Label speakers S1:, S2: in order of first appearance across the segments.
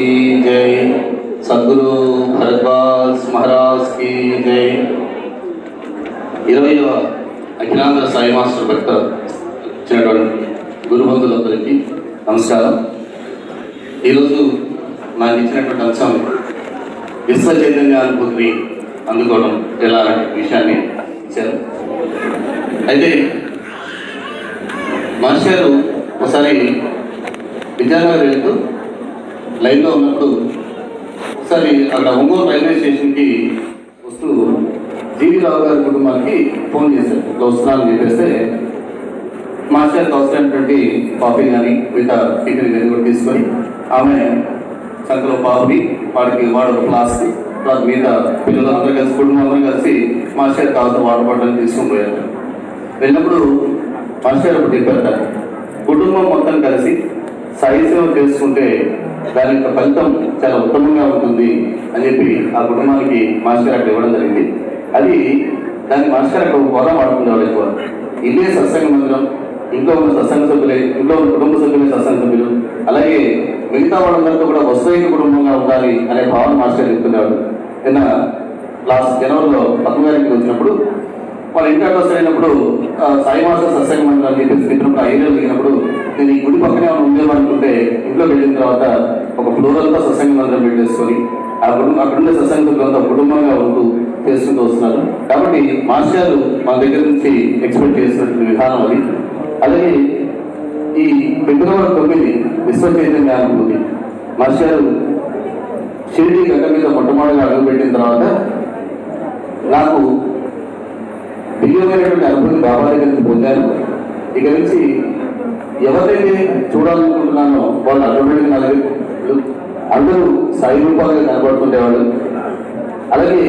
S1: की जय, सद्गुरु भरद्वाज महाराज की जय। 20వ అఖిలాంధ్ర సాయి మాస్టర్ భక్త వచ్చినటువంటి గురుబంధులందరికీ నమస్కారం. ఈరోజు నాకు ఇచ్చినటువంటి అంశం విశ్వ చైతన్యానుభూతిని అందుకోవడం ఎలా అనే విషయాన్ని ఇచ్చారు. అయితే మాస్టర్ ఒకసారి విద్యానగర్ వెళ్తూ లైన్లో ఉన్నప్పుడు ఒకసారి అక్కడ ఒంగోలు రైల్వే స్టేషన్కి వస్తూ జీవి రావు గారి కుటుంబానికి ఫోన్ చేశారు. ఇట్లా వస్తున్నారని చెప్పేస్తే మాస్టర్కి అవసరమైనటువంటి కాఫీ కానీ మిగతా టిఫిన్ కానీ కూడా తీసుకొని ఆమె సంతలో పాపి వాడికి వాడు ఒక ఫ్లాస్క్ తర్వాత మిగతా పిల్లలు అందరూ కలిసి కుటుంబం అందరూ కలిసి మాస్టర్ కావాల్సిన వాటర్ బాటిల్ తీసుకొని పోయారు. వెళ్ళినప్పుడు మాస్టర్ ఒకటి చెప్పారు, కుటుంబం మొత్తం కలిసి సాయి సేవ చేసుకుంటే దాని యొక్క ఫలితం చాలా ఉత్తమంగా ఉంటుంది అని చెప్పి ఆ కుటుంబానికి మాస్టర్ అక్కడ ఇవ్వడం జరిగింది. అది దాన్ని మాస్టర్ అక్కడ హోదా వాడుకునేవాళ్ళు ఎక్కువ. ఇదే సత్సంగ మందిరం, ఇంట్లో ఉన్న సత్సంగ సభ్యులే, ఇంట్లో ఉన్న కుటుంబ సభ్యులే సత్సంగ సభ్యులు, అలాగే మిగతా వాళ్ళందరితో కూడా వస్తువైన కుటుంబంగా ఉండాలి అనే భావన మాస్టర్ చెప్తున్నాడు. నిన్న లాస్ట్ జనవరిలో పద్మగారికి వచ్చినప్పుడు వాళ్ళ ఇంటి అడ్రస్ అయినప్పుడు సాయి మాస్టర్ సత్సంగ మందిరం అని చెప్పేసి చెప్పినప్పుడు ఆ ఏరియాలో దిగినప్పుడు నేను ఈ గుడి పక్కనే ఉందేమనుకుంటే ఇంట్లోకి వెళ్ళిన తర్వాత ఒక ఫ్లోరల్తో సత్సంగ మందిరం పెట్టేసుకొని అక్కడుండే సత్సంగ సభ్యులంతా కుటుంబంగా ఉంటూ చేసుకుంటూ వస్తున్నారు. కాబట్టి మాస్టర్ మన దగ్గర నుంచి ఎక్స్పెక్ట్ చేసినటువంటి విధానం అది. అలాగే ఈ ఫిబ్రవరి 9 విశ్వ చైతన్యానుభూతి మాస్టర్ షిరిడి గడ్డ మీద మొట్టమొదటిగా అడుగుపెట్టిన తర్వాత నాకు దివ్యమైనటువంటి అనుభూతి బాబా దగ్గర నుంచి పొందాను. ఇక నుంచి ఎవరైతే చూడాలనుకుంటున్నానో వాళ్ళు ఆటోమేటిక్గా అందరూ సాయి రూపాలుగా కనబడుతుండేవాళ్ళు. అలాగే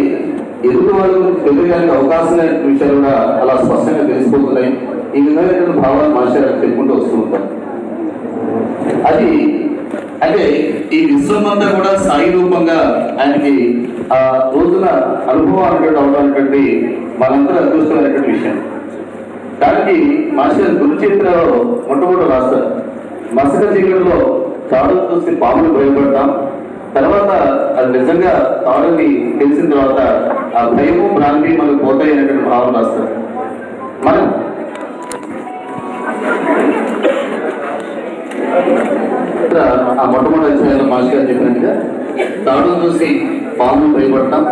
S1: ఎదుటి వాళ్ళ గురించి తెలియడానికి అవకాశం లేని విషయాలు కూడా అలా స్పష్టంగా తెలిసిపోతున్నాయి. ఈ విధమైనటువంటి భావాలు మాస్టర్ చెప్పుకుంటూ వస్తూ ఉంటాం. అది అంటే ఈ విశ్వం అంతా కూడా సాయి రూపంగా ఆయనకి ఆ రోజున అనుభవం అనేటువంటి అవడానికి మనందరూ అదృష్టమైనటువంటి విషయం. దానికి మాస్టర్ గురుచరిత్రలో మొట్టమొదటి రాస్తారు, మసక చీకటిలో తాడును చూసి పాములు భయపడతాం, తర్వాత అది నిజంగా తాడుని తెలిసిన తర్వాత ఆ భయము భ్రాంతి మనకు పోతాయి అనేటువంటి భావన రాస్తారు. మనం ఆ మొట్టమొదటి అధ్యాయంలో మాస్టర్ గారు చెప్పినట్టుగా తాడును చూసి పాములు భయపడతాం,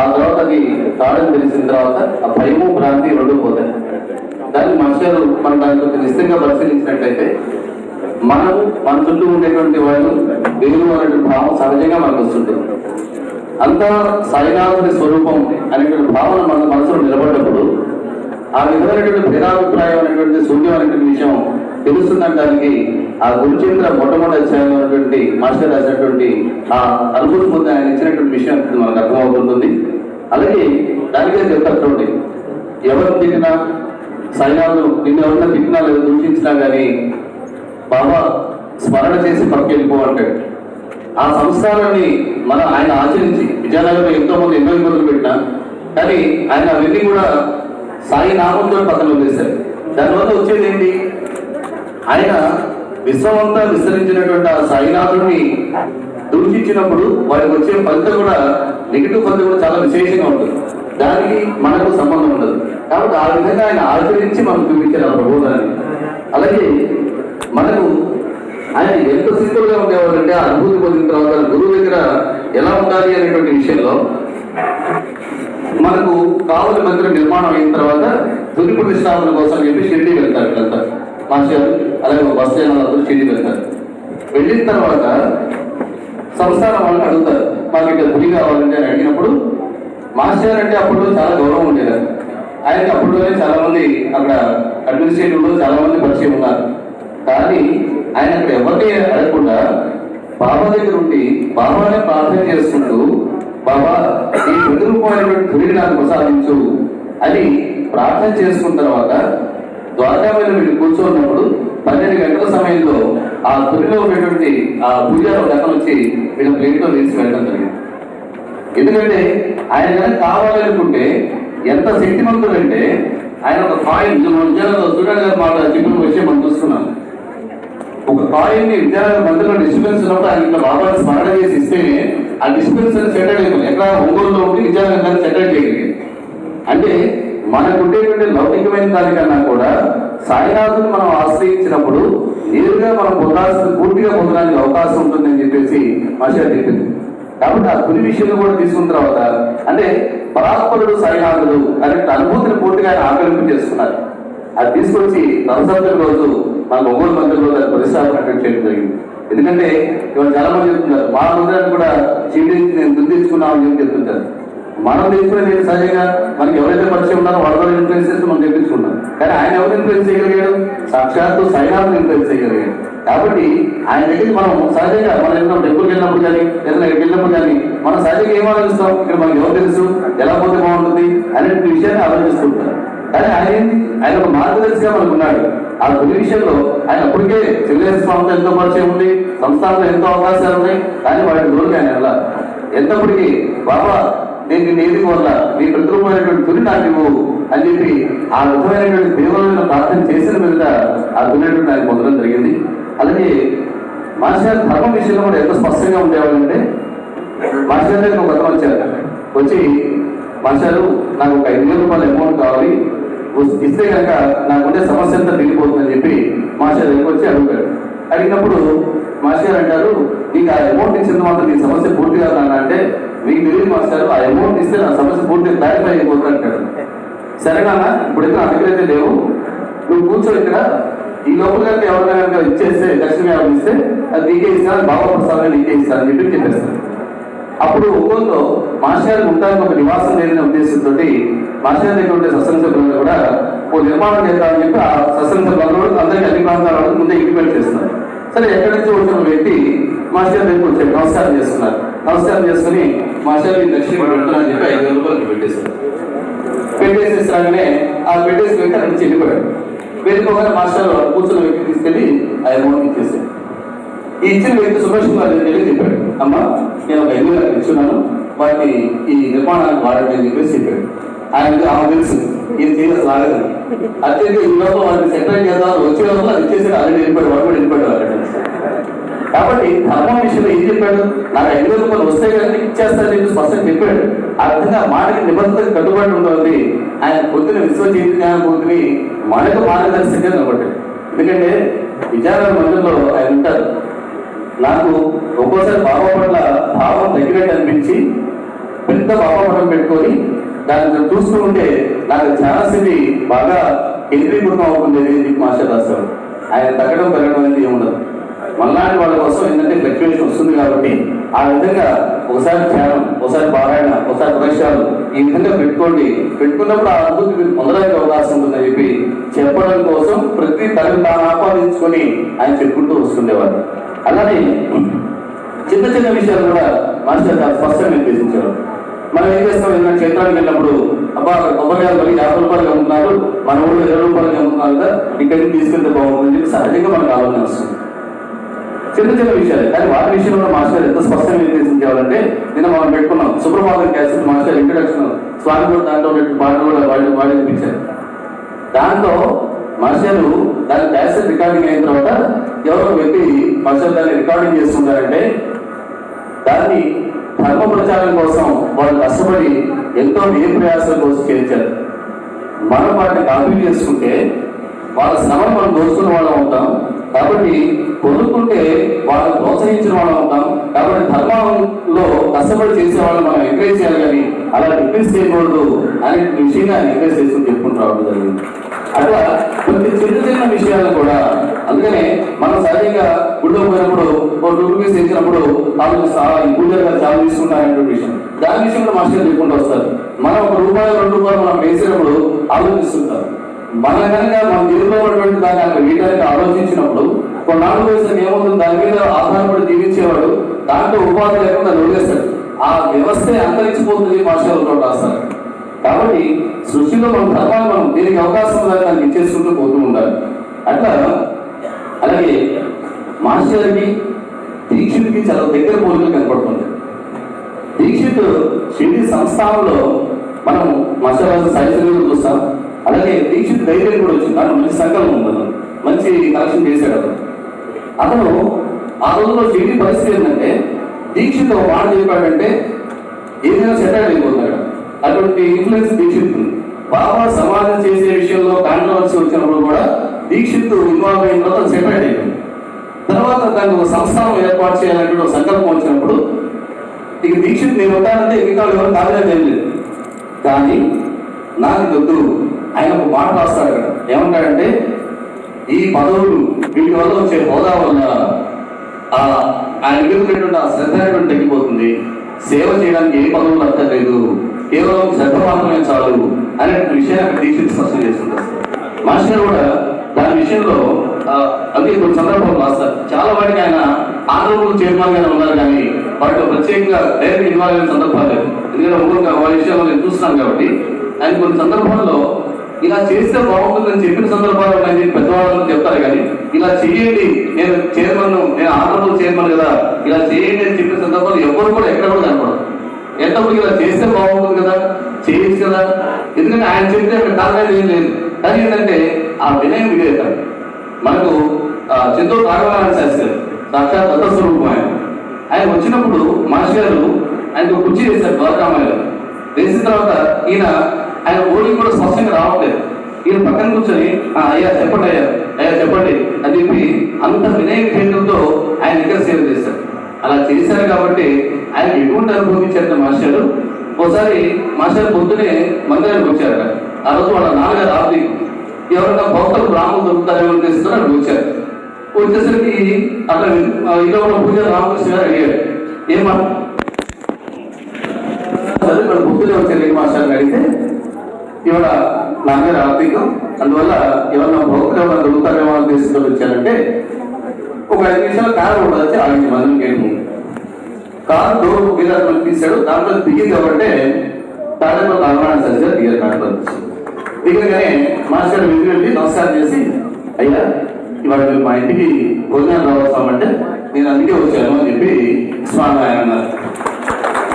S1: ఆ తర్వాత అది తాడుని తెలిసిన తర్వాత ఆ భయము భ్రాంతి రెండు పోతాయి. దాన్ని మాస్టర్ మనం దాని కొంచెం నిశ్చితంగా పరిశీలించినట్లయితే మనము మన చుట్టూ ఉండేటువంటి వాళ్ళు దేవుడు అనేటువంటి భావం సహజంగా మనకు వస్తుంటుంది. అంతా సాయినాథుని స్వరూపం అనేటువంటి భావన మన మనసులో నిలబడినప్పుడు ఆ విధమైనటువంటి భేదాభిప్రాయం అనేటువంటి శూన్యం అనేటువంటి విషయం తెలుస్తుందనడానికి ఆ గురుచరిత్ర మొట్టమొదటి అధ్యాయంలో ఉన్నటువంటి మాస్టర్ రాసినటువంటి ఆ అనుభూతి పొంది ఆయన ఇచ్చినటువంటి విషయం మనకు అర్థమవుతుంటుంది. అలాగే దానికే చెప్తాడు, ఎవరు తిట్టినా సాయినాథుడు నిన్ను ఎవరైనా తిట్టినా లేదా దూషించినా కానీ బాబా స్మరణ చేసి పక్కకి వెళ్ళిపో అంటాడు. ఆ సంస్కారాన్ని మనం ఆయన ఆచరించి విజయనగరంలో ఎంతో మంది ఎన్నో ఇబ్బందులు పెట్టినా కానీ ఆయన అవన్నీ కూడా సాయి నామంతో పక్కన వదిలేశారు. దానివల్ల వచ్చేది ఏంటి, ఆయన విశ్వమంతా విస్తరించినటువంటి ఆ సాయినాథుడిని దూషించినప్పుడు వారికి వచ్చే ఫలితం కూడా నెగిటివ్ ఫలితం కూడా చాలా విశేషంగా ఉంటుంది. దానికి మనకు సంబంధం ఉండదు. కాబట్టి ఆ విధంగా ఆయన ఆచరించి మనం చూపించారు ఆ ప్రబోధాన్ని. అలాగే మనకు ఆయన ఎంత సింపుల్గా ఉండేవాడంటే ఆ అనుభూతి పొందిన తర్వాత గురువు దగ్గర ఎలా ఉండాలి అనేటువంటి విషయంలో మనకు కావలి మందిరం నిర్మాణం అయిన తర్వాత తుది ప్రతిష్టాపన కోసం చెప్పి షిరిడి వెళ్తారు. వీళ్ళంతా మాస్టర్ అలాగే బస్ జనాలందరూ షిరిడి వెళ్తారు. వెళ్ళిన తర్వాత సంస్థానం వాళ్ళని అడుగుతారు, మాకు ఇక్కడ గురి కావాలంటే అని అడిగినప్పుడు మాస్టర్ అంటే అప్పుడు చాలా గౌరవం ఉండేది. ఆయనకి అప్పుడులోనే చాలా మంది అక్కడ అడ్మినిస్ట్రేటివ్ లో చాలా మంది పరిచయం ఉన్నారు. కానీ ఆయన అక్కడ ఎవరిని అడగకుండా బాబా దగ్గర ఉండి బాబానే ప్రార్థన చేసుకుంటూ బాబా ఈ ప్రతిరూపమైనటువంటి తురిని నాకు ప్రసాదించు అని ప్రార్థన చేసుకున్న తర్వాత ద్వారకా మీద వీళ్ళు కూర్చోన్నప్పుడు 12 గంటల సమయంలో ఆ తురిలో ఉన్నటువంటి ఆ పూజారు గతం వచ్చి వీళ్ళ ప్లేట్లో వేసి వెళ్ళడం జరిగింది. ఎందుకంటే ఆయన కనుక కావాలనుకుంటే ఎంత శక్తిమంతుడు అంటే ఆయన ఒక కాయిన్ సూర్య గారు మాట చెప్పిన విషయం మనం చూస్తున్నాం. ఒక కాయిన్ ని విద్యార్థి మందిలో డిస్టర్బెన్స్ ఉన్నప్పుడు ఆయన ఇట్లా బాబాని స్మరణ ఇస్తేనే ఆ డిస్పెన్సరీ సెటిల్ అయిపోయింది. ఎక్కడ ఒంగోలులో ఉండి విజయనగరం సెటిల్ చేయగలిగింది. అంటే మనకు ఉండేటువంటి లౌకికమైన దానికన్నా కూడా సాయినాథుని మనం ఆశ్రయించినప్పుడు నేరుగా మనం పూర్తిగా పొందడానికి అవకాశం ఉంటుందని చెప్పేసి మాస్టర్ చెప్పింది. కాబట్టి ఆ తొలి విషయంలో కూడా తీసుకున్న తర్వాత అంటే పరాత్పరుడు సాయినాథుడు అనే అనుభూతిని పూర్తిగా ఆయన ఆకలింపు చేసుకున్నారు. అది తీసుకొచ్చి నవసప్తమి రోజు మన ఒంగోలు మందిరంలో దాని పరిసరాలు కండక్ట్ చేయడం జరిగింది. ఎందుకంటే ఇవాళ చాలా మంది చెప్తున్నారు మా మందిరాన్ని కూడా షిరిడి నేను గుర్తించుకున్నామని చెప్పి చెప్తుంటారు. మనం తీసుకునే సహజంగా మనకి ఎవరైతే పరిచయం ఉన్నారో వాళ్ళ ఇన్ఫ్లుయెన్స్ చేస్తే మనం తెప్పించుకున్నాం. కానీ ఆయన ఎవరు ఇన్ఫ్లుయెన్స్ చేయగలిగాడు? సాక్షాత్తు సాయినాథుని ఇన్ఫ్లుయెన్స్ చేయగలిగాడు. కాబట్టి ఆయన దగ్గరికి మనం సహజంగా మనం ఏదైనా టెంపుల్కి వెళ్ళినప్పుడు కానీ ఏదైనా వెళ్ళినప్పుడు కానీ మనం సహజంగా ఏం ఆలోచిస్తాం? ఇక్కడ మనకి ఎవరు తెలుసు, ఎలా పోతే బాగుంటుంది అనే విషయాన్ని ఆలోచిస్తుంటాం. కానీ ఆయన ఒక మార్గదర్శిగా మనకు ఉన్నాడు. ఆ తొలి విషయంలో ఆయన అప్పటికే సివిలైజేషన్ స్వామితో ఎంతో పరిచయం ఉంది, సంస్థానంలో ఎంతో అవకాశాలు ఉన్నాయి. కానీ వాటి రోజులు ఆయన ఎలా ఎంతప్పటికీ బాబా నేను ఏది వల్ల నీ ప్రతిరూపమైనటువంటి తొలి నాకు ఇవ్వు అని చెప్పి ఆ విధమైనటువంటి దేవుళ్ళను ప్రార్థన చేసిన మీద ఆ తొలినటువంటి ఆయన పొందడం జరిగింది. అలాగే మాస్టర్ ధర్మం విషయంలో కూడా ఎంత స్పష్టంగా ఉండేవాళ్ళంటే మాస్టర్ దగ్గర ఒక అతను వచ్చారు. వచ్చి మాస్టారు నాకు ఒక 5,000 రూపాయల అమౌంట్ కావాలి, ఇస్తే కనుక నాకుండే సమస్య అంతా తిరిగిపోతుందని చెప్పి మాస్టర్ దగ్గరికి వచ్చి అడుగుతాడు. అడిగినప్పుడు మాస్టర్ అంటారు, నీకు ఆ అమౌంట్ ఇచ్చిన మాత్రం నీ సమస్య పూర్తి కాదన్నా అంటే మీకు తెలియదు మాస్టర్, ఆ అమౌంట్ ఇస్తే నా సమస్య పూర్తిగా క్లారిఫై అయిపోతుంది అంటాడు. సరేనా ఇప్పుడైతే నా దగ్గర అయితే లేవు, నువ్వు కూర్చో ఇక్కడ, ఈ లోపల కనుక ఎవరికైనా కనుక ఇచ్చేస్తే దక్షిణ ఎవరు ఇస్తే అది నీకే ఇస్తాను, బాబా ప్రసాదం నీకే ఇస్తానని చెప్పి చెప్పేస్తాను. అప్పుడు ఒక్కొక్కతో మాస్టర్ ఉండడానికి ఒక నివాసం లేని ఉద్దేశంతో మాస్టర్ దగ్గర ఉండే సత్సంగ సభ్యులను కూడా ఓ నిర్మాణం చేద్దామని చెప్పి ఆ సత్సంగ సభ్యులు అందరికీ అన్ని ప్రాంతాల ముందే ఇంటిమేట్ చేస్తున్నారు. సరే ఎక్కడి నుంచి వచ్చిన వ్యక్తి మాస్టర్ దగ్గరికి వచ్చాడు, నమస్కారం చేస్తున్నారు. నమస్కారం చేసుకుని మాస్టర్ దక్షిణ పెడుతున్నా అని చెప్పి 5,000 రూపాయలు పెట్టేశారు. పెట్టేసేసాగానే ఆ పెట్టేసి వ్యక్తి అక్కడి నుంచి వెళ్ళిపోయాడు. వెళ్ళిపోగానే మాస్టర్ కూర్చున్న వ్యక్తి తీసుకెళ్ళి ఆ అమౌంట్ ఇచ్చేసాడు. ఈ ఇచ్చిన వ్యక్తి సుభాష్ కుమార్ దగ్గరికి చెప్పాడు, అమ్మ నేను ఒక 5,000 ఇచ్చున్నాను, వాటిని ఈ నిర్మాణానికి వాడండి అని చెప్పేసి చెప్పాడు. ఆయన తెలుసు ఈయన చేయడం రాలేదని. అత్యంత ఈ లోపల వాటిని సెటిల్ చేద్దాం వచ్చే లోపల అది ఇచ్చేసి ఆల్రెడీ వెళ్ళిపోయాడు, వాడు కూడా వెళ్ళిపోయాడు అక్కడ. కాబట్టి ధర్మం విషయంలో ఏం చెప్పాడు? నాకు 5,000 రూపాయలు వస్తే కానీ ఇచ్చేస్తానని చెప్పి స్పష్టంగా చెప్పాడు. ఆ విధంగా మాటకి నిబద్ధతకు కట్టుబడి ఉంటుంది. ఆయన పొద్దున విశ్వ చైతన్యానుభూతిని మనకు మార్గదర్శకంగా నిలబడ్డాడు. ఎందుకంటే విజయనగరం మందిరంలో ఆయన ఉంటారు. నాకు ఒక్కోసారి బాబా పట్ల భావం తగ్గినట్టు అనిపించి పెద్ద బాబా పటం పెట్టుకొని దాన్ని చూస్తూ ఉంటే నాకు చాలా స్థితి బాగా కేంద్రీకృతం అవుతుంది మాస్టర్ రాశారు. ఆయన తగ్గడం పెరగడం అనేది ఏముండదు. మళ్ళాంటి వాళ్ళ కోసం ఏంటంటే ఫ్లక్చువేషన్ వస్తుంది కాబట్టి ఆ విధంగా ఒకసారి ధ్యానం, ఒకసారి పారాయణ, ఒకసారి ప్రవేశాలు ఈ విధంగా పెట్టుకున్నప్పుడు ఆ అనుభూతి మీరు పొందడానికి అవకాశం ఉంటుందని చెప్పి చెప్పడం కోసం ప్రతి తరగతి తాను ఆపాదించుకొని ఆయన చెప్పుకుంటూ వస్తుండేవారు. అలానే చిన్న చిన్న విషయాలు కూడా మాస్టర్ చాలా స్పష్టంగా నిర్దేశించారు. మనం ఏం చేస్తాం? ఏదైనా క్షేత్రానికి వెళ్ళినప్పుడు అబ్బా కొబ్బరికాయలు మరి 50 రూపాయలుగా అమ్ముతున్నారు, మన ఊళ్ళో 20 రూపాయలుగా అమ్ముతున్నారు కదా, ఇక్కడికి తీసుకెళ్తే బాగుంటుందని చెప్పి సహజంగా మనకు ఆలోచన వస్తుంది. చిన్న చిన్న విషయాలు. కానీ వాటి విషయంలో మాస్టర్ ఎంత స్పష్టంగా నిర్దేశించాలంటే నిన్న మనం పెట్టుకున్నాం సుప్రభాతం క్యాసెట్ మాస్టర్ ఇంట్రడక్షన్ స్వామి కూడా దాంట్లో పాటలు కూడా వాడి వినిపించారు. దాంట్లో మాస్టర్ దాని క్యాసెట్ రికార్డింగ్ అయిన తర్వాత ఎవరో వ్యక్తి మాస్టర్ దాన్ని రికార్డింగ్ చేస్తుంటారంటే దాన్ని ధర్మ ప్రచారం కోసం వాళ్ళు కష్టపడి ఎంతో ఏ ప్రయాసాల కోసం చేర్చారు. మనం వాటిని కాపీ చేసుకుంటే వాళ్ళ శ్రమను మనం దోచుకున్న వాళ్ళం అవుతాం. కాబట్టి కొనుక్కుంటే వాళ్ళని ప్రోత్సహించిన వాళ్ళం అవుతాం. కాబట్టి ధర్మంలో కష్టపడి చేసే వాళ్ళని మనం ఎంకరేజ్ చేయాలి, కానీ అలా ఎంకరేజ్ చేయకూడదు అనే విషయంగా ఎంకరేజ్ చేసుకుని చెప్పుకుంటూ రావడం జరిగింది. అట్లా కొన్ని చిన్న చిన్న విషయాలు కూడా. అందుకనే మనం సరిగ్గా గుడిలో పోయినప్పుడు ఒక 2 రూపీస్ ఇచ్చినప్పుడు ఈ పూజలు చాలా తీసుకుంటారనే విషయం, దాని విషయంలో మాస్టర్ చెప్పుకుంటూ వస్తారు. మనం 1 రూపాయలు 2 రూపాయలు మనం వేసినప్పుడు ఆలోచిస్తుంటారు. మన కనుక మన జీవితంలో ఉన్నటువంటి దాన్ని అక్కడ వీటానికి ఆలోచించినప్పుడు కొన్నాళ్ళు వేసిన ఏమవుతుంది, దాని మీద ఆధారపడి జీవించేవాడు దాంట్లో ఉపాధి లేకుండా వదిలేస్తాడు. ఆ వ్యవస్థే అంతరించిపోతుంది మాస్టర్లతో రాస్తారు. కాబట్టి సృష్టిలో మన ధర్మాన్ని మనం దీనికి అవకాశం దాన్ని ఇచ్చేసుకుంటూ పోతూ ఉండాలి. అట్లా అలాగే మాస్టర్కి దీక్షిత్కి చాలా దగ్గర పోలికలు కనపడుతుంది. దీక్షిత్ షిరిడి సంస్థానంలో మనం మాస్టర్ సైజులు చూస్తాం. అలాగే దీక్షిత్ ధైర్యం కూడా వచ్చింది, దాంట్లో మంచి సంకల్పం ఉంది, మంచి కలెక్షన్ చేశాడు అతను. ఆ రోజుల్లో షిరిడి పరిస్థితి ఏంటంటే దీక్షిత్ ఒక మాట చెప్పాడంటే ఏదైనా సెటిల్ అయిపోతాడు. అటువంటి ఇన్ఫ్లుయెన్స్ దీక్షిత్ ఉంది. బాబా సమాజం చేసే విషయంలో కాంట్రవర్సీ వచ్చినప్పుడు కూడా దీక్షిత్ ఇన్వాల్వ్ అయిన తర్వాత సెటిల్ అయిపోయింది. తర్వాత దాన్ని ఒక సంస్థానం ఏర్పాటు చేయాలంటే ఒక సంకల్పం వచ్చినప్పుడు ఇక దీక్షిత్ నేను ఉంటానంటే ఇంకా ఎవరు కాదని ఏం లేదు. కానీ నాకు వద్దు, ఆయన ఒక మాట రాస్తాడు అక్కడ. ఏమంటాడంటే ఈ పదవులు వీటి వల్ల వచ్చే హోదా వల్ల ఆయన ఎదుర్కొనేటువంటి ఆ శ్రద్ధ అనేటువంటి తగ్గిపోతుంది, సేవ చేయడానికి ఏ పదవులు అక్కర్లేదు, కేవలం శ్రద్ధ మాత్రమే చాలు అనే విషయాన్ని దీక్షిత్ స్పష్టం చేస్తుంటారు. మాస్టర్ కూడా దాని విషయంలో అది కొన్ని సందర్భాలు రాస్తారు. చాలా వాటికి ఆయన ఆంధ్రప్రదేశ్ చైర్మన్ గానే ఉన్నారు, కానీ వాటిలో ప్రత్యేకంగా డైరెక్ట్ ఇన్వాల్వ్ అయిన సందర్భాలు లేదు. ఎందుకంటే ఒక్కొక్క వాళ్ళ విషయంలో నేను చూస్తున్నాను కాబట్టి ఆయన కొన్ని సందర్భాల్లో ఇలా చేస్తే బాగుంటుందని చెప్పిన సందర్భాలు ఉన్నాయని పెద్దవాళ్ళని చెప్తారు, కానీ ఇలా చేయండి, నేను చైర్మన్, నేను ఆంధ్రప్రదేశ్ చైర్మన్ కదా, ఇలా చేయండి అని చెప్పిన సందర్భాలు ఎవరు కూడా ఎక్కడ కూడా కనపడదు. ఎంతప్పుడు ఇలా చేస్తే బాగుంటుంది కదా, చేయొచ్చు కదా, ఎందుకంటే ఆయన చెప్తే అక్కడ కారణాలు ఏం లేదు. కానీ ఏంటంటే ఆ వినయం వివేకం మనకు చిత్తూరు రాఘవారాయణ శాస్త్రి సాక్షాత్ దత్తస్వరూపం ఆయన వచ్చినప్పుడు మాస్టర్ గారు ఆయనకు కుర్చీ వేశారు ద్వారకామాయలో. వేసిన తర్వాత ఆయన ఓడికి కూడా స్పష్టంగా రావట్లేదు. ఈయన పక్కన కూర్చొని అయ్యా చెప్పండి, అయ్యా చెప్పండి అని చెప్పి అంత వినయ కేంద్రంతో ఆయన దగ్గర సేవ చేశారు. అలా చేశారు కాబట్టి ఆయన ఎటువంటి అనుభవం ఇచ్చారు మాస్టర్. ఒకసారి మాస్టర్ పొద్దునే మందిరానికి వచ్చారట. ఆ రోజు వాళ్ళ నాన్నగారు ఆర్థిక ఎవరైనా భక్తులు బ్రాహ్మణులు దొరుకుతారేమో తెలుసుకొని అక్కడికి వచ్చారు. వచ్చేసరికి అక్కడ ఇలా ఉన్న పూజ రామకృష్ణ గారు అడిగాడు, ఏమన్నా ఇక్కడ పొద్దునే వచ్చారు ఏ మాస్టర్ అడిగితే, ఇవాళ నాన్నగారు ఆర్థికం, అందువల్ల ఎవరన్నా భక్తులు ఎవరైనా దొరుకుతారేమో అని తెలుసుకొని వచ్చారంటే ఒక 5 నిమిషాలు కారు వచ్చి 6 మందిని గేటు కారు డోర్ మీద తీశాడు. దాంట్లో దిగింది కాబట్టి తాడేపల్లి రాఘవారాయణ శాస్త్రి గారు దిగారు. కారు దిగగానే మాస్టర్ వెళ్ళి వెళ్ళి నమస్కారం చేసి, అయ్యా ఇవాళ మీరు మా ఇంటికి భోజనాలు రావస్తామంటే నేను అందుకే వచ్చాను అని చెప్పి స్వామి ఆయన అన్నారు.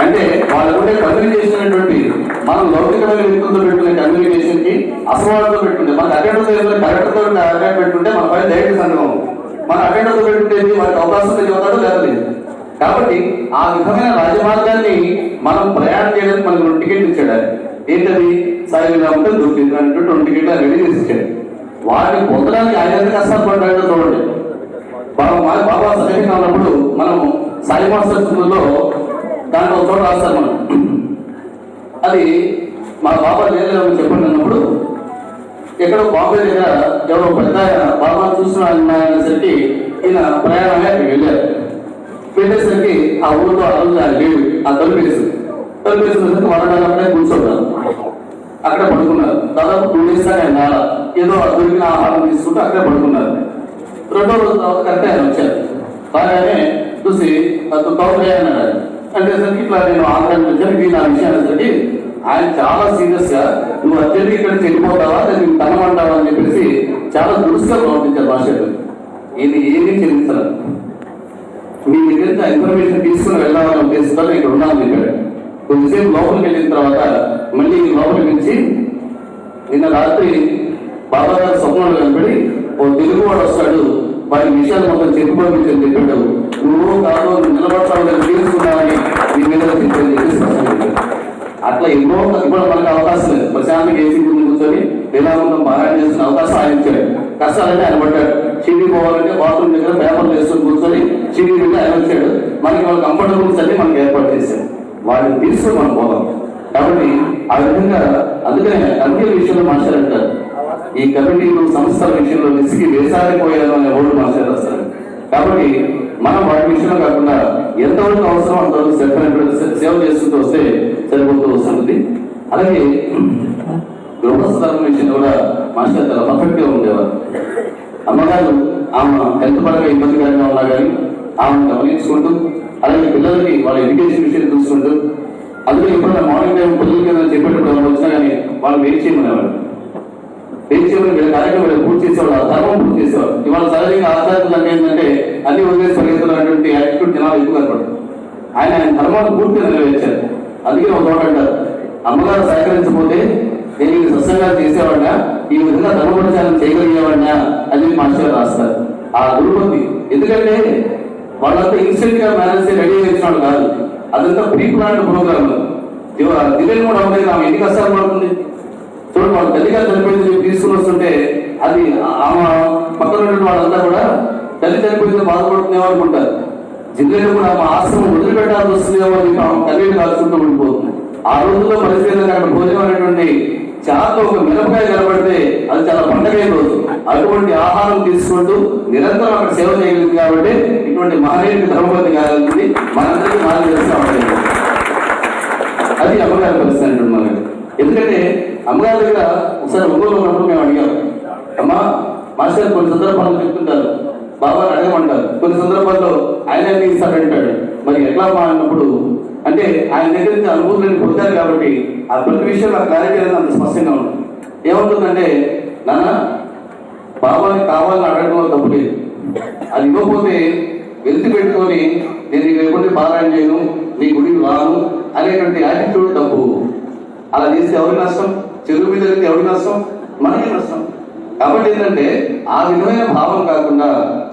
S1: అంటే వాళ్ళకుంటే కమ్యూనికేషన్ అనేటువంటి మనం లౌకికమైన వ్యక్తులతో పెట్టుకునే కమ్యూనికేషన్ కి అసమానంతో పెట్టుకుంటే మనకు అటెండర్ కరెక్ట్తో అటెండ్ పెట్టుకుంటే మన పైన డైరెక్ట్ సంఘం, మన అటెండర్తో పెట్టుకుంటే వారికి అవకాశం చెబుతాడో లేదు. కాబట్టి ఆ విధమైన రాజమార్గాన్ని మనం ప్రయాణం చేయడానికి మనకు 2 టికెట్లు ఇచ్చాడు. ఏంటది సాయిరాముతో దొరికింది 2 టికెట్లు రెడీ చేసి ఇచ్చాడు. వాటిని పొందడానికి ఆయన ఎంత కష్టాలు పడ్డాడో చూడండి. బాబా సన్నిహితం ఉన్నప్పుడు మనం సాయి మాస్టర్ స్కూల్లో దాంట్లో చోట రాస్తారు మనం. అది మా బాబా లేదు చెప్పండి అన్నప్పుడు ఎక్కడో బాంబే దగ్గర ఎవరో పెద్ద బాబా చూస్తున్నాయనేసరికి ఈయన ప్రయాణమే అక్కడికి వెళ్ళారు. వెళ్ళేసరికి ఆ ఊరిలో ఆ రోజు ఆయన లేడు. ఆ తలుపేసినసరికి వరండాలనే కూర్చోన్నారు. అక్కడే పడుకున్నారు. దాదాపు 2 days దాకా ఆయన రాలా. ఏదో దొరికిన ఆహారం తీసుకుంటూ అక్కడే పడుకున్నారు. 2వ రోజు తర్వాత కరెక్ట్ ఆయన వచ్చారు. బాగానే చూసి తోటలే అన్నాడు. అంటే సరికి ఇట్లా నేను ఆంధ్రానికి వచ్చాను నా విషయానికి ఆయన చాలా సీరియస్ గా, నువ్వు అత్యంత ఇక్కడ చెల్లిపోతావా నేను తనమంటావా అని చెప్పేసి చాలా దురుసుగా ప్రవర్తించారు మాస్టర్. ఇది ఏమీ చెల్లిస్తారు, మీ దగ్గర ఇన్ఫర్మేషన్ తీసుకుని వెళ్ళాలని ఉద్దేశంతో ఇక్కడ ఉండాలని చెప్పాడు. కొద్దిసేపు లోపలికి వెళ్ళిన తర్వాత మళ్ళీ లోపలికి నుంచి నిన్న రాత్రి బాబా గారు స్వప్నంలో కనపడి ఓ తెలుగువాడు వస్తాడు, వారి విషయాలు మొత్తం చెప్పి పంపించని చెప్పాడు. నువ్వు కాదు నిలబడతావు తీసుకున్నావని నీ మీద చెప్పి అట్లా ఎన్నో ఇప్పుడు మనకు అవకాశం లేదు. ప్రశాంతంగా ఏసీ ముందు కూర్చొని వేలాంతం పారాయణ చేస్తున్న అవకాశం ఆయన ఇచ్చాడు. కష్టాలంటే ఆయన పడ్డాడు. షిరిడి పోవాలంటే బాత్రూమ్ దగ్గర పేపర్లు వేసుకొని కూర్చొని షిరిడి వెళ్ళి ఆయన వచ్చాడు. మనకి వాళ్ళ కంఫర్టబుల్స్ అన్ని మనకి ఏర్పాటు చేశాడు. వాటిని తీసుకొని మనం పోదాం. కాబట్టి ఆ విధంగా అందుకనే కమిటీల విషయంలో మాట్లాడారు. ఈ కమిటీలు సంస్థల విషయంలో విసిగి వేసారిపోయారు అనే ఓల్డ్ మాస్టర్ వస్తారు. కాబట్టి మనం వాటి విషయంలో కాకుండా ఎంతవరకు అవసరం అంతవరకు సేవ చేసుకుంటూ వస్తే సరిపోతూ వస్తుంది. అలాగే గృహస్థ ధర్మం విషయంలో కూడా మాస్టర్ చాలా పర్ఫెక్ట్ గా ఉండేవారు. అమ్మగారు ఆమె హెల్త్ పరంగా ఇబ్బందికరంగా ఉన్నా కానీ ఆమెను గమనించుకుంటూ, అలాగే పిల్లలకి వాళ్ళ ఎడ్యుకేషన్ విషయం చూసుకుంటూ, అందులో ఎప్పుడైనా మార్నింగ్ టైం పిల్లలకి ఏదైనా చెప్పేటప్పుడు వచ్చినా కానీ వాళ్ళు వెయిట్ చేయమనేవారు. వెయిట్ చేయమని వీళ్ళ కార్యక్రమం పూర్తి చేసేవాళ్ళు, ఆ ధర్మం పూర్తి చేసేవారు. ఇవాళ సహజంగా ఆచార్యులు అంటే ఏంటంటే అన్ని వదిలేసి పరిగెత్తున్నటువంటి యాటిట్యూడ్ జనాలు ఎక్కువ కనపడదు. ఆయన ధర్మాన్ని పూర్తిగా నెరవేర్చారు. అందుకే ఒక చోట అంటారు, అమ్మగారు సహకరించకపోతే నేను ఈ సత్సంగాలు చేసేవాడినా, ఈ విధంగా ధర్మపరిచారం చేయగలిగేవాడినా అని మాస్టర్ రాస్తారు. ఆ గురుపతి ఎందుకంటే వాళ్ళంతా ఇన్స్టెంట్ గా మేనేజ్ రెడీ అయ్యే వాళ్ళు కాదు, అదంతా ప్రీ ప్లాన్డ్ ప్రోగ్రామ్. దివ్యం కూడా అవ్వలేదు, ఆమె ఎన్ని కష్టాలు పడుతుంది చూడండి. వాళ్ళ తల్లిగా చనిపోయింది తీసుకుని వస్తుంటే అది ఆమె పక్కన ఉన్నటువంటి వాళ్ళంతా కూడా తల్లి చనిపోయింది బాధపడుతుందేమో అనుకుంటారు. జిల్లాలో కూడా ఆమె ఆశ్రమం వదిలిపెట్టాల్సి వస్తుందేమో అని ఆమె తల్లిని కాల్చుకుంటూ ఉండిపోతుంది. ఆ రోజుల్లో పరిస్థితి అక్కడ భోజనం అనేటువంటి చాతో ఒక మిరపకాయ కనబడితే అది చాలా పండగైన రోజు. అటువంటి ఆహారం తీసుకుంటూ నిరంతరం అక్కడ సేవ చేయగలిగింది కాబట్టి ఇటువంటి మహనీయుడికి ధర్మపతి కాగలిగింది, మనందరికీ మార్గదర్శనం అవ్వలేదు. అది అమ్మగారి పరిస్థితి అంటుంది మనకి. ఎందుకంటే అమ్మగారి దగ్గర ఒకసారి ఒంగోలు ఉన్నప్పుడు మేము అడిగాం, అమ్మా మాస్టర్ కొన్ని సందర్భాలు చెప్తుంటారు, బాబాని అడగమంటారు, కొన్ని సందర్భాల్లో ఆయన ఇస్తాడంటాడు, మరి ఎట్లా అమ్మా అన్నప్పుడు అంటే ఆయన దగ్గర నుంచి అనుభూతులను పొందారు కాబట్టి ఆ ప్రతి విషయంలో ఆ క్లారిటీ అనేది అంత స్పష్టంగా ఉంటుంది. ఏమవుతుందంటే నాన్న బాబాని కావాలని అడగడంలో తప్పు లేదు, అది ఇవ్వకపోతే వెళ్తి పెట్టుకొని నేను నీకు ఎప్పుడు పారాయణ చేయను, నీ గుడికి రాను అనేటువంటి యాటిట్యూడ్ తప్పు. అలా చేస్తే ఎవరికి నష్టం? చెరువు మీద వెళ్తే ఎవరికి నష్టం? మనకే నష్టం. కాబట్టి ఏంటంటే ఆ విధమైన భావం కాకుండా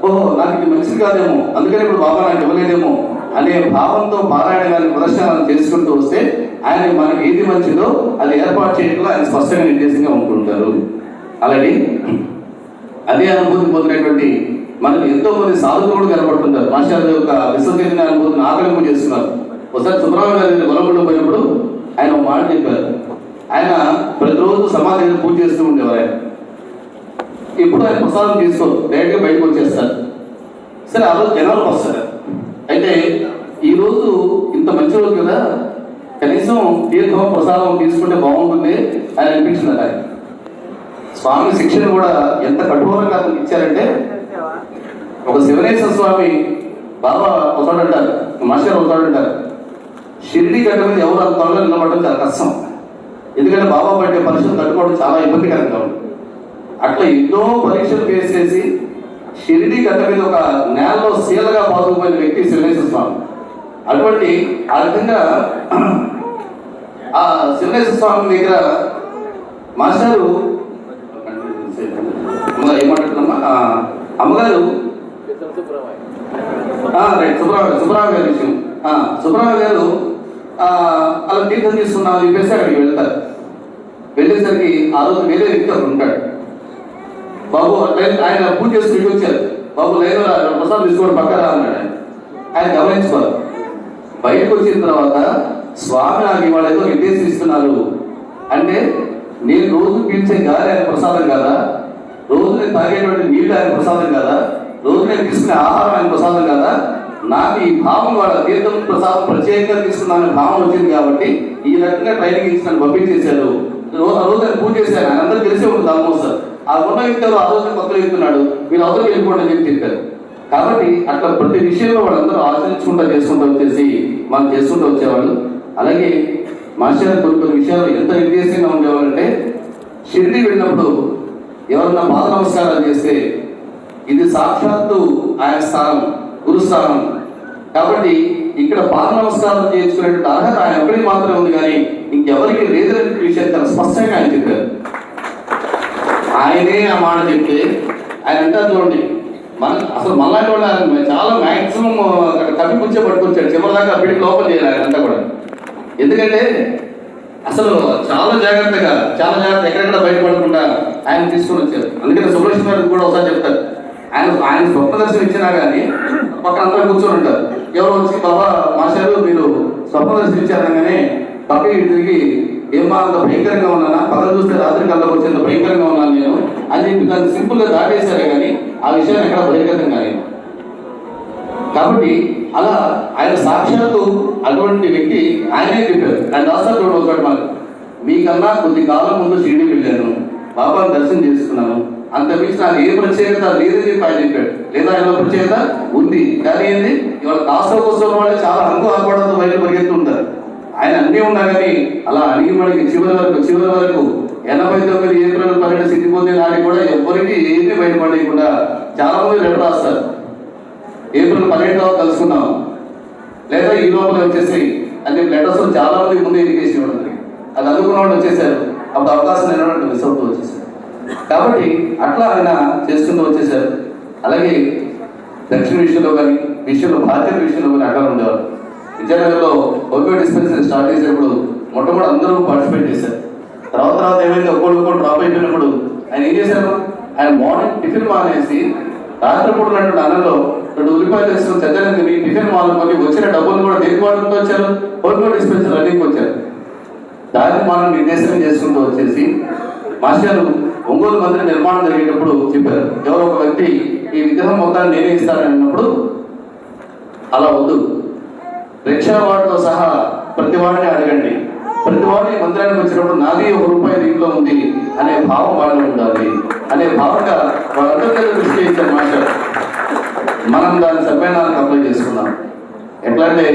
S1: ఓహో నాకు ఇది మంచిది కాదేమో అందుకని ఇప్పుడు బాబా నాకు ఇవ్వలేదేమో అనే భావంతో పారాయణ గారి ప్రదర్శనలు చేసుకుంటూ వస్తే ఆయన మనకి ఏది మంచిదో అది ఏర్పాటు చేయడంలో ఆయన స్పష్టంగా నిర్దేశంగా ఉంటుంటారు. అలాగే అదే అనుభూతి పొందినటువంటి మనకు ఎంతో మంది సాధువులు కనబడుతుంటారు. మాస్టర్ యొక్క విశ్వజనీయ అనుభూతిని ఆకలింపు చేస్తున్నారు. ఒకసారి సుబ్రహ్మణ్య గారి వరంగల్లో పోయినప్పుడు ఆయన ఒక మాట చెప్పారు. ఆయన ప్రతిరోజు సమాధిని పూజ చేస్తూ ఉండేవారు. ఆయన ఇప్పుడు ఆయన ప్రసాదం తీసుకోరు, డైరెక్ట్గా బయటకు వచ్చేస్తారు. సరే ఆ రోజు జనాలకు వస్తారు. అయితే ఈరోజు ఇంత మంచి రోజు కదా, కనీసం తీర్థం ప్రసాదం తీసుకుంటే బాగుంటుంది అని అనిపించింది. ఆయన స్వామి శిక్షణ కూడా ఎంత కఠోరంగా అతనికి ఇచ్చారంటే, ఒక శివనేశ్వర స్వామి బాబా వస్తాడంటారు, మాస్టర్ వస్తాడంటారు, షిరిడి గడ్డ మీద ఎవరు అంత త్వరగా నిలబడడం చాలా కష్టం. ఎందుకంటే బాబా పట్టే పరీక్షలు తట్టుకోవడం చాలా ఇబ్బందికరంగా ఉంది. అట్లా ఎన్నో పరీక్షలు ఫేస్ చేసి షిరిడి గడ్డ మీద ఒక నేలలో శీలగా పాదుకుపోయిన వ్యక్తి శివనేశ్వర స్వామి. అటువంటి ఆ విధంగా ఆ శివనేశ్వర స్వామి దగ్గర మాస్టారు ఏమంటున్నామా అమ్మగారు సుబ్రహ్మణ్య గారి విషయం. సుబ్రహ్మణ్య గారు అలా తీర్థం తీసుకున్నామని చెప్పేసి అక్కడికి వెళ్తారు. వెళ్ళేసరికి ఆ రోజు వేరే వ్యక్తి అక్కడ ఉంటాడు. బాబు ఆయన పూజ చేసుకుని వచ్చారు, బాబు లైన్ ప్రసాదం తీసుకోవడం పక్కన అన్నాడు. ఆయన గమనించుకోవాలి. బయటకు వచ్చిన తర్వాత స్వామి నాకు ఇవాళ ఏదో నిర్దేశిస్తున్నారు అంటే, నేను రోజు పీల్చే గాలి ఆయన ప్రసాదం కదా, రోజు నేను తాగేటువంటి నీళ్ళు ఆయన ప్రసాదం కదా, రోజు నేను తీసుకునే ఆహారం ఆయన ప్రసాదం కదా, నాకు ఈ భావం వాళ్ళ తీర్థం ప్రసాదం ప్రత్యేకంగా తీసుకున్నాను భావం వచ్చింది కాబట్టి ఈ రకంగా ట్రైనింగ్ ఇచ్చి నన్ను పంపించేశారు. రోజు ఆయన పూజ చేశాను. ఆయన అందరూ తెలిసే ఉంటుంది ఆల్మోస్ట్. ఆ ఉన్న వ్యక్తులు ఆ రోజు కొత్తగా వెళ్తున్నాడు, మీరు అవతల వెళ్ళిపోండి అని చెప్పారు. కాబట్టి అట్లా ప్రతి విషయంలో వాళ్ళందరూ ఆచరించుకుంటూ చేసుకుంటూ వచ్చేసి మనం చేసుకుంటూ వచ్చేవాళ్ళు. అలాగే మాస్టర్ కొన్ని విషయాలు ఎంత నిర్దేశంగా ఉండేవాళ్ళంటే, షిరిడి వెళ్ళినప్పుడు ఎవరన్నా పాద నమస్కారాలు చేస్తే ఇది సాక్షాత్తు ఆయన స్థానం, గురుస్థానం కాబట్టి ఇక్కడ పాద నమస్కారం చేయించుకునేటువంటి అర్హత ఆయన ఒక్కడికి మాత్రమే ఉంది, కానీ ఇంకెవరికి లేదనే విషయం చాలా స్పష్టంగా ఆయన చెప్పారు. ఆయనే ఆ మాట చెప్తే ఆయన అంటారు చూడండి, మన అసలు మళ్ళీ కూడా చాలా మ్యాక్సిమం అక్కడ కప్పిపుచ్చే పట్టుకొచ్చాడు, చివరిదాకా అప్పటికి లోపల చేయాలి ఆయన అంతా కూడా. ఎందుకంటే అసలు చాలా జాగ్రత్త ఎక్కడెక్కడ బయటపడకుండా ఆయన తీసుకొని వచ్చారు. అందుకని సుబ్రహ్మణ్య గారికి కూడా ఒకసారి చెప్తారు, ఆయన స్వప్న దర్శనం ఇచ్చినా కానీ పక్కన అందరూ కూర్చొని ఉంటారు. ఎవరు వచ్చి బాబా మాస్టారు మీరు స్వప్న దర్శనం ఇచ్చారనగానే పక్కకి తిరిగి ఏమా అంత భయంకరంగా ఉన్నానా, పక్కన చూస్తే రాత్రి కళ్ళకు వచ్చేంత భయంకరంగా ఉన్నాను నేను అని చెప్పి దాన్ని సింపుల్గా దాటేశారే కానీ ఆ విషయాన్ని ఎక్కడ బహిర్గతం కానీ. కాబట్టి అలా ఆయన సాక్షాత్తు అటువంటి వ్యక్తి ఆయనే చెప్పారు. ఆయన రాస్తారు చూడండి ఒకసారి మనకు, మీకన్నా కొద్ది కాలం ముందు షిరిడి వెళ్ళాను, బాబాను దర్శనం చేసుకున్నాను, అంత మించి నాకు ఏ ప్రత్యేకత లేదని చెప్పి ఆయన చెప్పాడు. లేదా ఆయన ప్రత్యేకత ఉంది, కానీ ఏంటి ఇవాళ కాస్త కోసం వాళ్ళు చాలా హంగు ఆపడంతో బయట పరిగెత్తు ఉంటారు. ఆయన అన్నీ ఉన్నా కానీ అలా అడిగి మనకి చివరి వరకు 89 ఏప్రిల్ 12 సిద్ధిపోతే నాటి కూడా ఎవరికి ఏమీ బయటపడకుండా చాలా మంది లెటర్ రాస్తారు, ఏప్రిల్ 12వ కలుసుకున్నాం లేదా ఈ లోపల వచ్చేసి అంటే లెటర్స్ చాలా మంది ముందు ఎడ్యుకేషన్ ఇవ్వడం అది అందుకున్న వాళ్ళు వచ్చేసారు. అప్పుడు అవకాశం లేనట్టు మిస్ అవుతూ వచ్చేసారు. కాబట్టి అట్లా ఆయన చేసుకుంటూ వచ్చేసారు. అలాగే దక్షిణ విషయంలో కానీ భారతీయ విషయంలో కానీ అట్లా ఉండేవారు. విద్యానగర్లో హోమియో డిస్పెన్సరీ స్టార్ట్ చేసినప్పుడు మొట్టమొదటి అందరూ పార్టిసిపేట్ చేశారు. తర్వాత ఏమైంది, ఒక్కొక్కరు డ్రాప్ అయిపోయినప్పుడు ఆయన ఏం చేశారు, ఆయన మార్నింగ్ టిఫిన్ మానేసి రాత్రిపూట ఉన్నటువంటి అన్నంలో 2 ఉల్లిపాయలు వేసుకుని చద్దనం తిని టిఫిన్ మానుకొని వచ్చిన డబ్బులు కూడా దేనికి వాడుకుంటూ వచ్చారు, హోమియో డిస్పెన్సరీ రన్నింగ్కి వచ్చారు. దాన్ని మనం నిర్దేశనం చేసుకుంటూ వచ్చేసి మాస్టర్లు ఒంగోలు మందిర నిర్మాణం జరిగేటప్పుడు చెప్పారు, ఎవరో ఒక వ్యక్తి ఈ విగ్రహం మొత్తాన్ని నేనే ఇస్తానని అన్నప్పుడు అలా వద్దు, రిక్షా వాడితో సహా ప్రతి వాడిని అడగండి, ప్రతి వాడిని మందిరానికి వచ్చినప్పుడు నాది ₹1 దీంట్లో ఉంది అనే భావం వాళ్ళు ఉండాలి అనే భావంగా వాళ్ళందరికీ దృష్టి ఇచ్చారు మాస్టర్. మనం దాని సమ్మేళనానికి అప్లై చేసుకున్నాం. ఎట్లా అంటే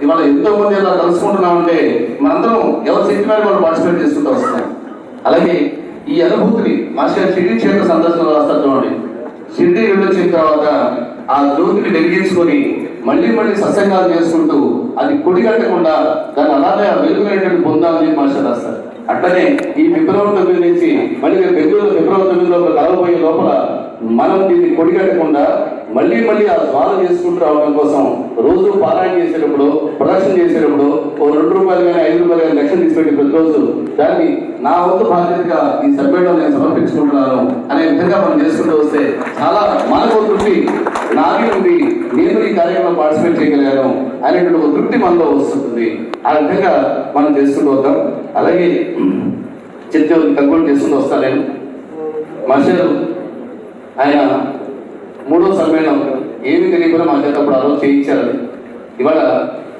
S1: ఇవాళ ఎంతో మంది ఇలా కలుసుకుంటున్నామంటే మనందరం ఎవరి శక్తి మీద వాళ్ళు పార్టిసిపేట్ చేసుకుంటూ వస్తున్నాం. అలాగే ఈ అనుభూతిని మాస్టర్ షిరిడి క్షేత్ర సందర్శనలో రాస్తారు చూడండి. షిరిడి వెళ్ళొచ్చిన తర్వాత ఆ జ్యోతిని వెలిగించుకొని మళ్ళీ సత్సంగాలు చేసుకుంటూ అది కొడిగట్టకుండా దాన్ని అలానే వెలుగునేటువంటి పొందాలని మాస్టర్ రాస్తారు. అట్లనే ఈ ఫిబ్రవరి 9 నుంచి మళ్ళీ బెంగళూరు ఫిబ్రవరి 9 లోపల కలవబోయే లోపల మనం దీన్ని కొడిగట్టకుండా మళ్ళీ ఆ జ్వాల చేసుకుంటూ రావడం కోసం రోజు పారాయణ చేసేటప్పుడు, ప్రదక్షిణ చేసేటప్పుడు ₹2 కానీ ₹5 కానీ లక్షలు తీసుకెళ్ళి ప్రతిరోజు దాన్ని నా వంతు బాధ్యతగా ఈ సభ్యుల్లో నేను సమర్పించుకుంటున్నాను అనే విధంగా మనం చేసుకుంటూ వస్తే చాలా మనకు తృప్తి నాది ఉంది, నేను ఈ కార్యక్రమంలో పార్టిసిపేట్ చేయగలిగాను అనేటువంటి ఒక తృప్తి మనలో వస్తుంది. ఆ విధంగా మనం చేసుకుంటూ వద్దాం. అలాగే చిత్తూరు కంట్రోల్ చేసుకుంటూ వస్తాను నేను. మాస్టర్ ఆయన 3వ సమ్మేళనం ఏమి తెలియకుండా మా చేత అప్పుడు ఆ రోజు చేయించారు. ఇవాళ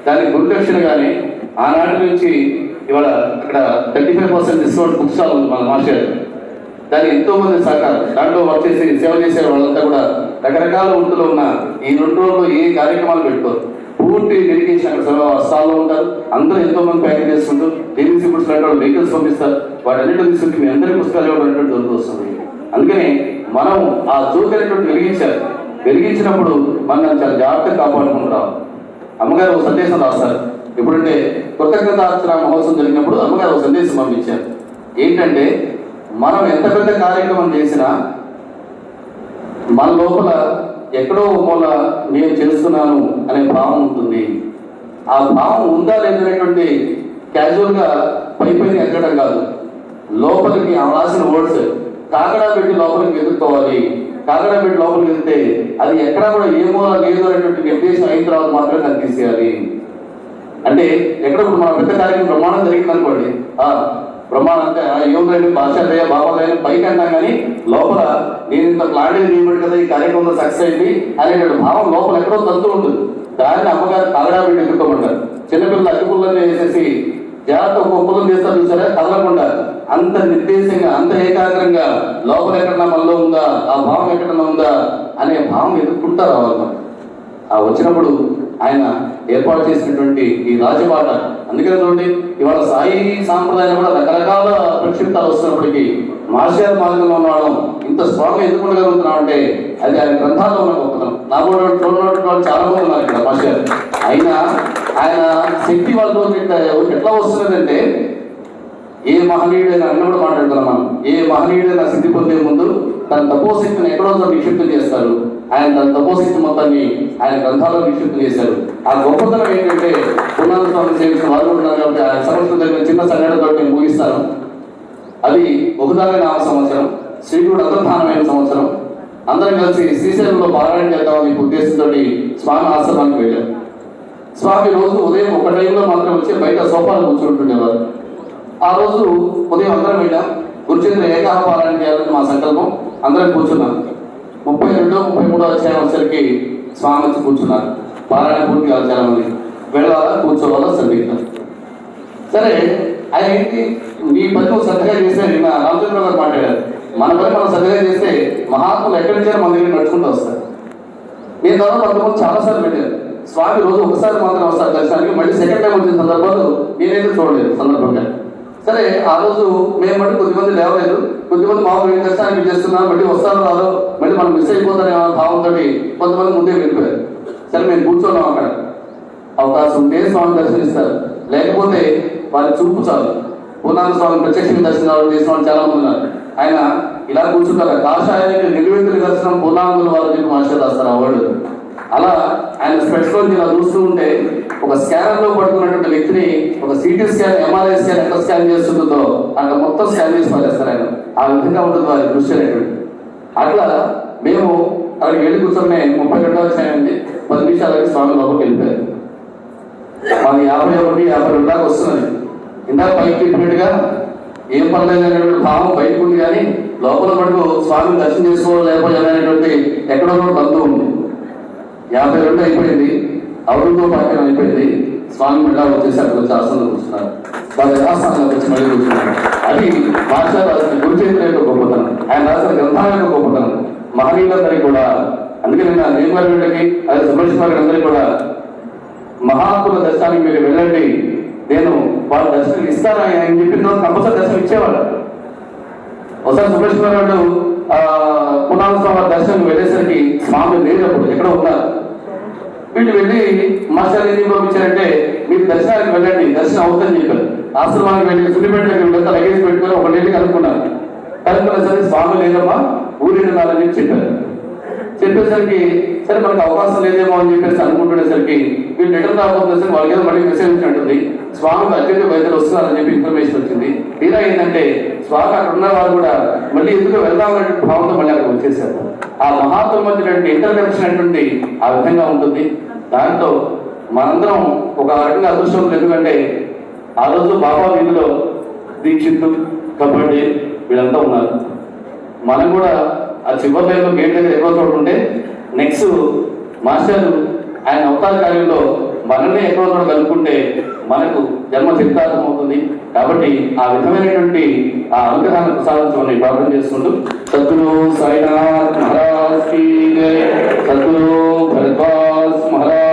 S1: దాని గురుదక్షిణగానే ఆనాటి నుంచి ఇవాళ అక్కడ 35% డిస్కౌంట్ బుక్ స్టాల్ ఉంది మన మాస్టర్. దాన్ని ఎంతో మంది సహకారం, దాంట్లో వచ్చేసి సేవ చేసే వాళ్ళంతా కూడా రకరకాల వృత్తులు ఉన్న ఈ 2 రోజుల్లో ఏ కార్యక్రమాలు పెట్టుకోరు, పూర్తి డెడికేషన్ అక్కడ స్టాల్లో ఉంటారు. అందరూ ఎంతో మంది ప్యాకింగ్ చేసుకుంటూ డెలివరీ బుక్స్ లాంటి వాళ్ళు వెహికల్స్ పంపిస్తారు. వాటన్నిటి తీసుకుంటే మీ అందరి పుస్తకాలు ఇవ్వడం దొరుకుతూ వస్తుంది. అందుకని మనం ఆ జ్యోతి అనేటువంటి వెలిగించినప్పుడు మనం చాలా జాగ్రత్తగా కాపాడుకుంటాం. అమ్మగారు ఒక సందేశం రాస్తారు. ఎప్పుడంటే కృతజ్ఞతార్చన మహోత్సవం జరిగినప్పుడు అమ్మగారు ఒక సందేశం పంపించారు. ఏంటంటే మనం ఎంత పెద్ద కార్యక్రమం చేసినా మన లోపల ఎక్కడో మూల నేను చేస్తున్నాను అనే భావం ఉంటుంది. ఆ భావం ఉందా లేదనేటువంటి క్యాజువల్గా పై ఎక్కడం కాదు, లోపలికి ఆ రాసిన వర్డ్స్ కాకడా పెట్టి లోపలికి ఎదుర్కోవాలి. కాకడా పెట్టి లోపలికి వెళ్తే అది ఎక్కడా కూడా ఏ మూల లేదు అనేటువంటి నిర్దేశం అయిన తర్వాత మాత్రమే దాన్ని తీసేయాలి. అంటే ఎక్కడ ఇప్పుడు మన పెద్ద కార్యక్రమం ప్రమాణం జరిగింది అనుకోండి, ప్రమాణం అంటే యోగులైన భాషాదయ బాబాదైన పైకి అంటాం, కానీ లోపల నేను ఇంత ప్లాన్ చేయబడి కదా ఈ కార్యక్రమంలో సక్సెస్ అయింది అనేటువంటి భావం లోపల ఎక్కడో తలుతూ ఉంటుంది. దాన్ని అమ్మగారు కాగడా పెట్టి ఎదుర్కోమంటారు. చిన్నపిల్లలు అగ్గిపుల్లలు వేసేసి జాగ్రత్త ఒక పుల్లం చేస్తారు చూసారా, కదలకుండా అంత నిర్దేశంగా అంత ఏకాగ్రంగా లోపల ఎక్కడన్నా మనలో ఉందా, ఆ భావం ఎక్కడన్నా ఉందా అనే భావం ఎదుర్కొంటారు వాళ్ళు. ఆ వచ్చినప్పుడు ఆయన ఏర్పాటు చేసినటువంటి ఈ రాజబాట, అందుకనే చూడండి ఇవాళ సాయి సాంప్రదాయం కూడా రకరకాల ప్రక్షిప్తాలు వస్తున్నప్పటికీ మాస్టర్ మార్గంలో ఉన్నవాళ్ళం ఇంత స్ట్రాంగ్ ఎదుర్కొనగలుగుతున్నాం అంటే అది ఆయన గ్రంథాల్లో ఉన్న గొప్పతనం. నా కూడా చూడనటువంటి వాళ్ళు చాలా మంది ఉన్నారు ఇక్కడ మాస్టర్. అయినా ఆయన శక్తి వాళ్ళతో ఎట్లా వస్తున్నదంటే ఏ మహనీయుడైనా అన్న కూడా మాట్లాడుతున్నాం మనం, ఏ మహనీయుడైనా సిద్ధి పొందే ముందు తన తపోశక్తిని ఎక్కడో నిక్షిప్తం చేస్తారు. ఆయన తన తపోశక్తి మొత్తాన్ని ఆయన గ్రంథాల్లో నిక్షిప్తం చేశారు. ఆ గొప్పతనం ఏంటంటే పునాద స్వామి సేవించిన వారు ఉన్నారు కాబట్టి ఆయన సంవత్సరం జరిగిన చిన్న సంఘటనతో నేను ముగిస్తాను. అది ఒకదాని నామ సంవత్సరం, శ్రీకుడు అంతర్ధానమైన సంవత్సరం. అందరం కలిసి శ్రీశైలంలో పారాయణ చేద్దామని ఉద్దేశంతో స్వామి ఆశ్రమానికి వెళ్ళారు. స్వామి రోజు ఉదయం ఒక టైంలో మాత్రం వచ్చి బయట సోఫాలు కూర్చుంటుండేవారు. ఆ రోజు ఉదయం అందరం వెళ్ళాం. గురుచంద్ర ఏకాహ పారాయణ చేయాలని మా సంకల్పం. అందరం కూర్చున్నాం. 32, 33 అధ్యాయం వచ్చరికి స్వామి వచ్చి కూర్చున్నారు. పారాయణ పూర్తి కాదు, చాలా మంది వెళ్ళాలా కూర్చోవాలా సందిగ్ధం. సరే ఆయన ఏంటి నీ పని నువ్వు శ్రద్ధగా చేస్తే నిన్న రామచంద్ర గారు మాట్లాడారు, మన పని మనం శ్రద్ధగా చేస్తే మహాత్ములు ఎక్కడి నుంచైనా మన దగ్గర నడుచుకుంటూ వస్తారు. నేను తర్వాత కొంతమంది చాలాసార్లు పెట్టారు. స్వామి రోజు ఒకసారి మాత్రం వస్తారు దర్శనానికి, మళ్ళీ సెకండ్ టైం వచ్చిన సందర్భాలు నేనైతే చూడలేదు సందర్భంగా. సరే ఆ రోజు మేము బట్టి కొద్దిమంది లేవలేదు, కొద్దిమంది మామూలు దర్శనానికి చేస్తున్నాం, మళ్ళీ వస్తారో రాదో మళ్ళీ మనం మిస్ అయిపోతానే భావంతో కొంతమంది ముందే వెళ్ళిపోయారు. సరే మేము కూర్చోన్నాం అక్కడ. అవకాశం ఉంటే స్వామి దర్శనిస్తారు, లేకపోతే వారి చూపు చాలు. పూర్ణానంద స్వామి ప్రత్యక్షంగా దర్శనాలు చేసిన వాళ్ళు చాలా మంది ఉన్నారు. ఆయన ఇలా కూర్చుంటారు. కాషాయానికి నిలువెత్తుల దర్శనం పూర్ణానందుల వారు చెప్పి మాస్టర్ రాస్తారు. అవార్డు అలా ఆయన స్పెట్స్ లో ఇలా చూస్తూ ఉంటే ఒక స్కానర్ లో పడుతున్నటువంటి వ్యక్తిని ఒక సిటీ స్కాన్, ఎంఆర్ఐ స్కాన్ ఎంత స్కాన్ చేస్తుందో అక్కడ మొత్తం స్కాన్ చేసి పారేస్తారు ఆయన. ఆ విధంగా ఉంటుంది వారి దృష్టి అనేటువంటి. అట్లా మేము అక్కడికి వెళ్ళి కూర్చొని 32వ అధ్యాయం 10 నిమిషాలకి స్వామి లోపలికి వెళ్ళిపోయారు. మాది 51, 52 దాకా వస్తున్నది. ఇందాక పైకి చెప్పినట్టుగా ఏం పర్లేదు అనేటువంటి భావం బయటకు ఉంది, కానీ లోపల మటుకు స్వామిని దర్శనం చేసుకోలేకపోయాలనేటువంటి ఎక్కడో బంధువు ఉంది. 52 అయిపోయింది, అవరుతో పాఠ్యం అయిపోయింది. స్వామి మళ్ళా వచ్చేసి అక్కడ వచ్చి ఆసనంలో కూర్చున్నారు. వారి యథాస్థానంలోకి వచ్చి మళ్ళీ కూర్చున్నారు. అది భాషా రాసిన గురుచరిత్ర యొక్క గొప్పతనం, ఆయన రాసిన గ్రంథాల యొక్క గొప్పతనం. మహనీయులందరికీ కూడా, అందుకని నేర్మలకి అదే సుబ్రహ్మణ్య అందరికీ కూడా మహాత్ముల దర్శనానికి మీరు వెళ్ళండి, నేను వాళ్ళ దర్శనం ఇస్తాను ఆయన చెప్పిన కంపల్సరీ దర్శనం ఇచ్చేవాడు. ఒకసారి సుబ్రహ్మణ్యుడు పునాద స్వామి దర్శనం వెళ్ళేసరికి స్వామి లేనప్పుడు ఎక్కడ ఉన్నారు. వీళ్ళు వెళ్ళి మాస్టర్ ఏం పంపించారంటే మీరు దర్శనానికి వెళ్ళండి, దర్శనం అవుతుందని చెప్పారు. ఆశ్రమానికి వెళ్ళి సుడిపెట్ట లగేజ్ పెట్టుకొని ఒక నీళ్ళు కనుక్కున్నారు. కనుక్కునేసరికి స్వామి లేదమ్మా ఊరినారని చెప్పి చెప్పారు. చెప్పేసరికి సరే మనకు అవకాశం లేదేమో అని చెప్పేసి అనుకుంటునేసరికి వీళ్ళు రిటర్న్ రాబోతున్నసరికి వాళ్ళకి ఏదో మళ్ళీ మెసేజ్ వచ్చినట్టుంది, స్వామికి అత్యంత వైద్యులు వస్తున్నారని చెప్పి ఇన్ఫర్మేషన్ వచ్చింది. తీరా ఏంటంటే స్వామి అక్కడ ఉన్న వాళ్ళు కూడా మళ్ళీ ఎందుకు వెళ్దామనే భావంతో మళ్ళీ అక్కడ వచ్చేసారు. ఆ మహాత్మ మధ్య ఇంటర్ కనెక్షన్ అటువంటి ఆ విధంగా ఉంటుంది. దాంతో మనందరం ఒక రకంగా అదృష్టం. ఎందుకంటే ఆ రోజు బాబా వీధిలో దీక్షిత్తు, కబడ్డీ వీళ్ళంతా ఉన్నారు. మనం కూడా ఆ చివరి లైన్లో గేట్ దగ్గర ఎక్కువ చోటు ఉంటే నెక్స్ట్ మాస్టర్ ఆయన అవతార కార్యంలో మనల్ని ఎక్కువ చోట కలుపుకుంటే మనకు జన్మ సిద్ధార్థం అవుతుంది. కాబట్టి ఆ విధమైనటువంటి ఆ అనుగ్రహాన్ని ప్రసాదించమని ప్రార్థన చేసుకుంటూ సద్గురు సాయినాథ్ మహారాజ్ కి జై, సద్గురు భరద్వాజ్ మహారాజ్